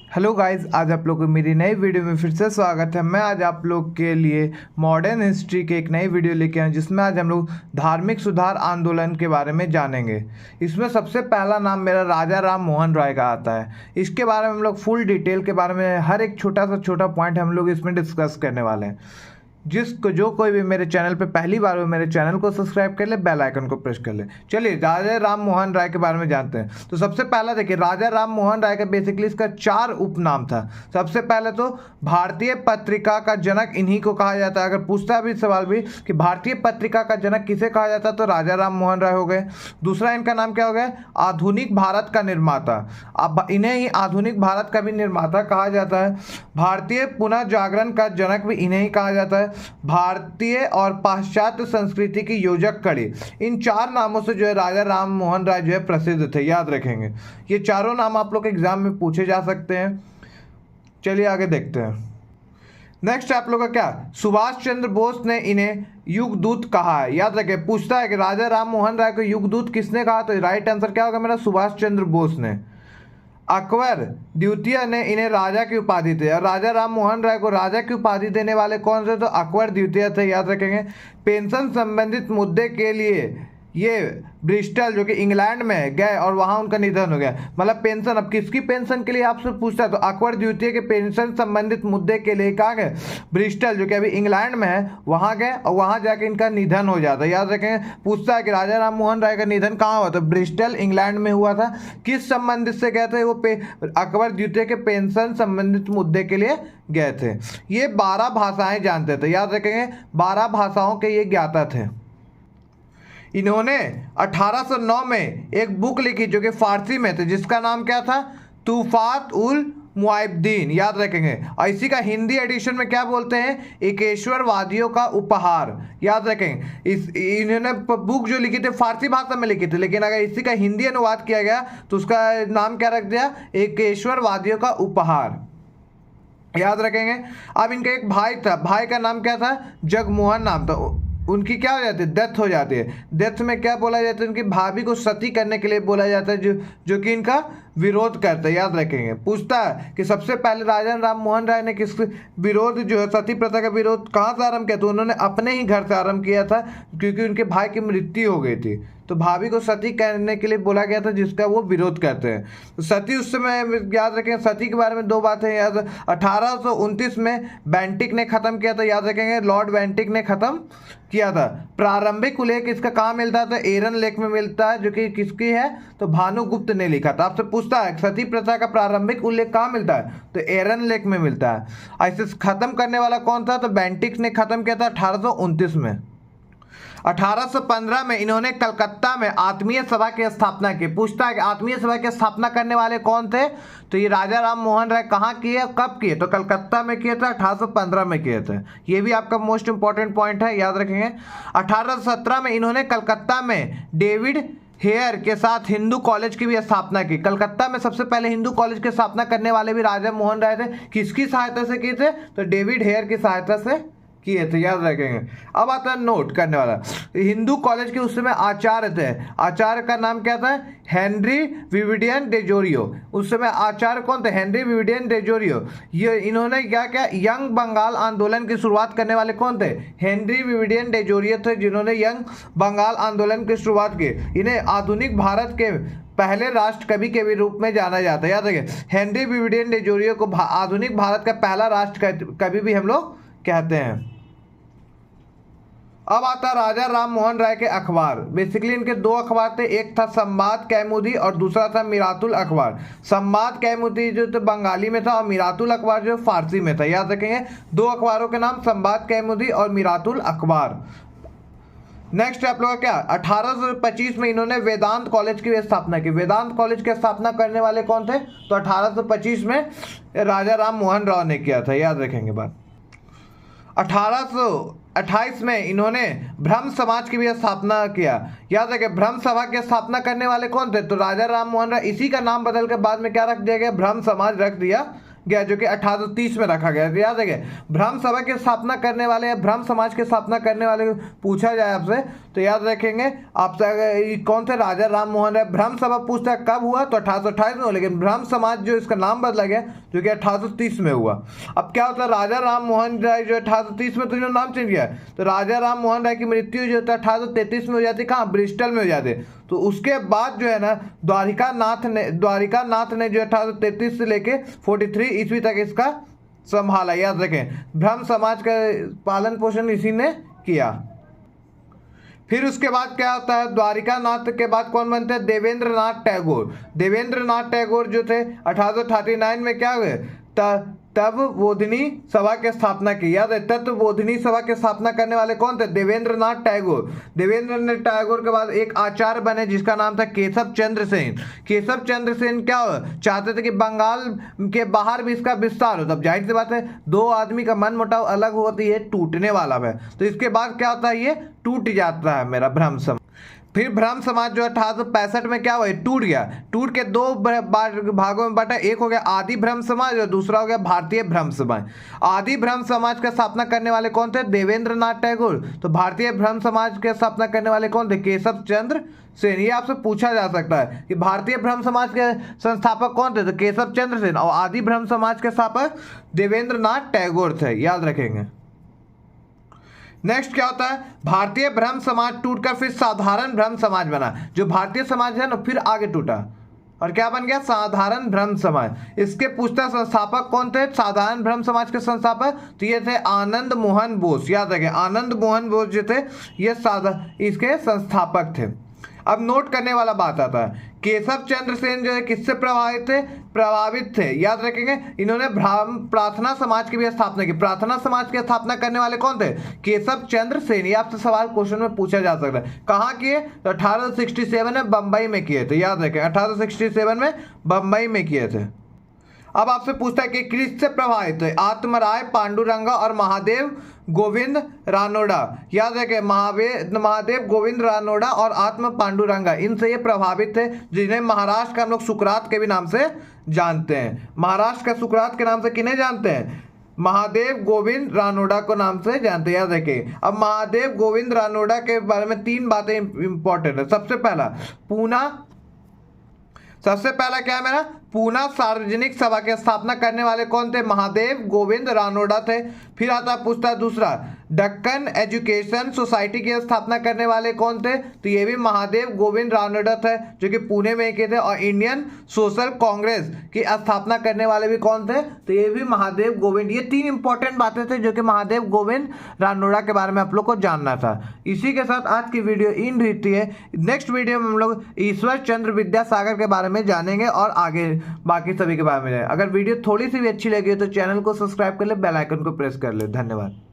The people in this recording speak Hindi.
हेलो गाइस, आज आप लोग को मेरी नई वीडियो में फिर से स्वागत है। मैं आज आप लोग के लिए मॉडर्न हिस्ट्री की एक नई वीडियो लेके आए जिसमें आज हम लोग धार्मिक सुधार आंदोलन के बारे में जानेंगे। इसमें सबसे पहला नाम मेरा राजा राम मोहन राय का आता है। इसके बारे में हम लोग फुल डिटेल के बारे में हर एक छोटा सा छोटा पॉइंट हम लोग इसमें डिस्कस करने वाले हैं। जो कोई भी मेरे चैनल पे पहली बार हो मेरे चैनल को सब्सक्राइब कर ले, बेल आइकन को प्रेस कर ले। चलिए राजा राम मोहन राय के बारे में जानते हैं। तो सबसे पहला देखिए, राजा राम मोहन राय का बेसिकली इसका 4 उपनाम था। सबसे पहले तो भारतीय पत्रिका का जनक इन्हीं को कहा जाता है। अगर पूछता है भी सवाल भी कि भारतीय पत्रिका का जनक किसे कहा जाता है, तो राजा राम मोहन राय हो गए। दूसरा इनका नाम क्या हो गया, आधुनिक भारत का निर्माता। अब इन्हें ही आधुनिक भारत का भी निर्माता कहा जाता है। भारतीय पुनः जागरण का जनक भी इन्हें ही कहा जाता है। भारतीय और पाश्चात्य संस्कृति की योजक कड़ी। इन 4 नामों से जो है राजा राम मोहन राय जो है प्रसिद्ध थे, याद रखेंगे। ये चारों नाम आप लोग एग्जाम में पूछे जा सकते हैं। चलिए आगे देखते हैं। नेक्स्ट आप लोग का क्या, सुभाष चंद्र बोस ने इन्हें युगदूत कहा है। याद रखें, पूछता है कि राजा राम मोहन राय को युगदूत किसने कहा, तो राइट आंसर क्या होगा मेरा, सुभाष चंद्र बोस ने। अकबर द्वितीय ने इन्हें राजा की उपाधि दी और राजा राम मोहन राय को राजा की उपाधि देने वाले कौन से, तो अकबर द्वितीय थे, याद रखेंगे। पेंशन संबंधित मुद्दे के लिए ये ब्रिस्टल जो कि इंग्लैंड में गए और वहाँ उनका निधन हो गया। मतलब पेंशन, अब किसकी पेंशन के लिए आपसे पूछता है, तो अकबर द्वितीय के पेंशन संबंधित मुद्दे के लिए कहाँ गए, ब्रिस्टल जो कि अभी इंग्लैंड में है वहाँ गए और वहाँ जाके इनका निधन हो जाता है। याद रखेंगे, पूछता है कि राजा राम मोहन राय का निधन कहाँ हुआ, तो ब्रिस्टल इंग्लैंड में हुआ था। किस संबंधित से गए थे वो, अकबर द्वितीय के पेंशन संबंधित मुद्दे के लिए गए थे। ये 12 भाषाएं जानते थे, याद रखेंगे 12 भाषाओं के ये ज्ञाता थे। इन्होंने 1809 में एक बुक लिखी जो कि फारसी में थे, जिसका नाम क्या था, तूफात उल मुआइबदीन, याद रखेंगे। और इसी का हिंदी एडिशन में क्या बोलते हैं, एकेश्वरवादियों का उपहार, याद रखेंगे। इन्होंने बुक जो लिखी थी फारसी भाषा में लिखी थी, लेकिन अगर इसी का हिंदी अनुवाद किया गया तो उसका नाम क्या रख दिया, एकेश्वरवादियों का उपहार, याद रखेंगे। अब इनका एक भाई था, भाई का नाम क्या था, जगमोहन नाम था। उनकी क्या हो जाती है, डेथ हो जाती है। डेथ में क्या बोला जाता है, उनकी भाभी को सती करने के लिए बोला जाता है, जो कि इनका विरोध करते हैं, याद रखेंगे। पूछता है कि सबसे पहले राजा राम मोहन राय ने किस विरोध जो है सती प्रथा का विरोध कहाँ से आरंभ किया, तो उन्होंने अपने ही घर से आरंभ किया था, क्योंकि उनके भाई की मृत्यु हो गई थी तो भाभी को सती करने के लिए बोला गया था, जिसका वो विरोध करते हैं। तो सती उस समय, याद रखें, सती के बारे में 2 बातें याद। 1829 में बेंटिक ने खत्म किया था, याद रखेंगे, लॉर्ड बेंटिक ने खत्म किया था। प्रारंभिक उल्लेख इसका कहाँ मिलता है, तो एरन लेख में मिलता है, जो कि किसकी है, तो भानुगुप्त ने लिखा था। आपसे पूछता है सती प्रथा का प्रारंभिक उल्लेख कहाँ मिलता है, तो एरन लेख में मिलता है। ऐसे खत्म करने वाला कौन था, तो बेंटिक ने खत्म किया था 1829 में। 1815 में इन्होंने कलकत्ता में आत्मीय सभा की स्थापना की। पूछता है कि आत्मीय सभा की स्थापना करने वाले कौन थे, तो ये राजा राम मोहन राय कहाँ किए, कब किए, तो कलकत्ता में किए थे, 1815 में किए थे। ये भी आपका मोस्ट इंपॉर्टेंट पॉइंट है, याद रखेंगे। 1817 में इन्होंने कलकत्ता में डेविड हेयर के साथ हिंदू कॉलेज की भी स्थापना की। कलकत्ता में सबसे पहले हिंदू कॉलेज की स्थापना करने वाले भी राजा मोहन राय थे। किसकी सहायता से किए थे, तो डेविड हेयर की सहायता से किए थे, याद रखेंगे। अब आता है नोट करने वाला, हिंदू कॉलेज के उस समय आचार्य थे। आचार्य का नाम क्या था, हेनरी विविडियन डेजोरियो। उस समय आचार्य कौन थे, हेनरी विविडियन डेजोरियो। ये इन्होंने क्या क्या, यंग बंगाल आंदोलन की शुरुआत करने वाले कौन थे, हेनरी विविडियन डेजोरियो थे, जिन्होंने यंग बंगाल आंदोलन की शुरुआत की। इन्हें आधुनिक भारत के पहले राष्ट्र कवि के भी रूप में जाना जाता है, याद रखिए। हेनरी विविडियन डेजोरियो को आधुनिक भारत का पहला राष्ट्र कवि भी हम लोग कहते हैं। अब आता राजा राम मोहन राय के अखबार। बेसिकली इनके 2 अखबार थे, एक था संवाद कैमुदी और दूसरा था मिरातुल अखबार। संवाद कैमुदी जो तो बंगाली में था और मिरातुल अखबार जो फारसी में था, याद रखेंगे। 2 अखबारों के नाम संवाद कैमुदी और मिरातुल अखबार। नेक्स्ट आप लोग क्या, 1825 में इन्होंने वेदांत कॉलेज की स्थापना की। वेदांत कॉलेज की स्थापना करने वाले कौन थे, तो 1825 में राजा राम मोहन राय ने किया था, याद रखेंगे बात। 1828 में इन्होंने ब्रह्म समाज की भी स्थापना किया, याद रखें। ब्रह्म सभा की स्थापना करने वाले कौन थे, तो राजा राम मोहन राय। इसी का नाम बदल कर बाद में क्या रख दिया गया, ब्रह्म समाज रख दिया गया, जो कि 1830 में रखा गया। याद रखिए, ब्रह्म सभा की स्थापना करने वाले या ब्रह्म समाज की स्थापना करने वाले पूछा जाए आपसे तो याद रखेंगे आपसे कौन थे, राजा राम मोहन राय। ब्रह्म सभा पूछता है कब हुआ तो 1828 में हुआ, लेकिन ब्रह्म समाज जो इसका नाम बदला गया जो कि 1830 में हुआ। अब क्या होता है, राजा राम मोहन राय जो 1830 में तो इन्होंने नाम चेंज किया, तो राजा राम मोहन राय की मृत्यु जो है 1833 में हो जाती, कहाँ, ब्रिस्टल में हो जाती। तो उसके बाद जो है ना द्वारिका नाथ ने जो 1833 से लेके 43 ईस्वी तक इसका संभाला। याद रखें, ब्रह्म समाज का पालन पोषण इसी ने किया। फिर उसके बाद क्या होता है, द्वारिका नाथ के बाद कौन बनते हैं, देवेंद्र नाथ टैगोर। देवेंद्र नाथ टैगोर जो थे 1839 में क्या हुए, तब बोधिनी सभा की स्थापना की। याद है, तत्व बोधिनी सभा की स्थापना करने वाले कौन थे, देवेंद्र नाथ टैगोर। देवेंद्र नाथ टैगोर के बाद एक आचार्य बने जिसका नाम था केशव चंद्र सेन। केशव चंद्र सेन क्या चाहते थे कि बंगाल के बाहर भी इसका विस्तार हो। तब जाहिर सी बात है, दो आदमी का मन मुटाव अलग होती है, टूटने वाला है। तो इसके बाद क्या होता है, ये टूट जाता है मेरा ब्रह्म समाज। फिर ब्रह्म समाज जो 1865 में क्या हुआ, टूट गया। टूट के दो भागों में बटा, एक हो गया आदि ब्रह्म समाज और दूसरा हो गया भारतीय ब्रह्म समाज। आदि ब्रह्म समाज का स्थापना करने वाले कौन थे, देवेंद्र नाथ टैगोर। तो भारतीय ब्रह्म समाज की स्थापना करने वाले कौन थे, केशव चंद्र सेन। ये आपसे पूछा जा सकता है कि भारतीय ब्रह्म समाज के संस्थापक कौन थे, तो केशव चंद्र सेन। और आदि ब्रह्म समाज के स्थापक देवेंद्र नाथ टैगोर थे। याद रखेंगे। नेक्स्ट क्या होता है, भारतीय ब्रह्म समाज टूटकर फिर साधारण ब्रह्म समाज बना। जो भारतीय समाज है ना फिर आगे टूटा और क्या बन गया, साधारण ब्रह्म समाज। इसके पूछता संस्थापक कौन थे, साधारण ब्रह्म समाज के संस्थापक तो ये थे आनंद मोहन बोस। याद रखें, आनंद मोहन बोस जो थे ये इसके संस्थापक थे। अब नोट करने वाला बात आता है, केशव चंद्र सेन जो है किससे प्रभावित थे। याद रखेंगे, इन्होंने प्रार्थना समाज की भी स्थापना की। प्रार्थना समाज की स्थापना करने वाले कौन थे, केशव चंद्र सेन। ये आपसे सवाल क्वेश्चन में पूछा जा सकता है। कहाँ किए, तो 1867 में बंबई में किए थे। याद रखें, 1867 में बंबई में किए थे। अब आपसे पूछता है कि किससे प्रभावित है, आत्मराय पांडुरंगा और महादेव गोविंद रानोडा। याद रखें, महादेव गोविंद रानोडा और आत्म पांडुरंगा, इनसे ये प्रभावित थे, जिन्हें महाराष्ट्र का हम लोग सुकरात के भी नाम से जानते हैं। महाराष्ट्र का सुकरात के नाम से किन्हें जानते हैं, महादेव गोविंद रानोडा को नाम से जानते हैं। याद रखें, अब महादेव गोविंद रानोडा के बारे में 3 बातें इंपॉर्टेंट है। सबसे पहला क्या है मेरा, पूना सार्वजनिक सभा की स्थापना करने वाले कौन थे, महादेव गोविंद रानोडा थे। फिर आता पूछता दूसरा, दक्कन एजुकेशन सोसाइटी की स्थापना करने वाले कौन थे, तो ये भी महादेव गोविंद रानोडा थे जो कि पुणे में किए थे। और इंडियन सोशल कांग्रेस की स्थापना करने वाले भी कौन थे, तो ये भी महादेव गोविंद। ये 3 इंपॉर्टेंट बातें थे जो कि महादेव गोविंद रानोडा के बारे में आप लोग को जानना था। इसी के साथ आज की वीडियो इन होती है। नेक्स्ट वीडियो में हम लोग ईश्वर चंद्र विद्यासागर के बारे में जानेंगे और आगे बाकी सभी के बारे में। अगर वीडियो थोड़ी सी भी अच्छी लगी हो तो चैनल को सब्सक्राइब कर ले, बेल आइकन को प्रेस कर ले। धन्यवाद।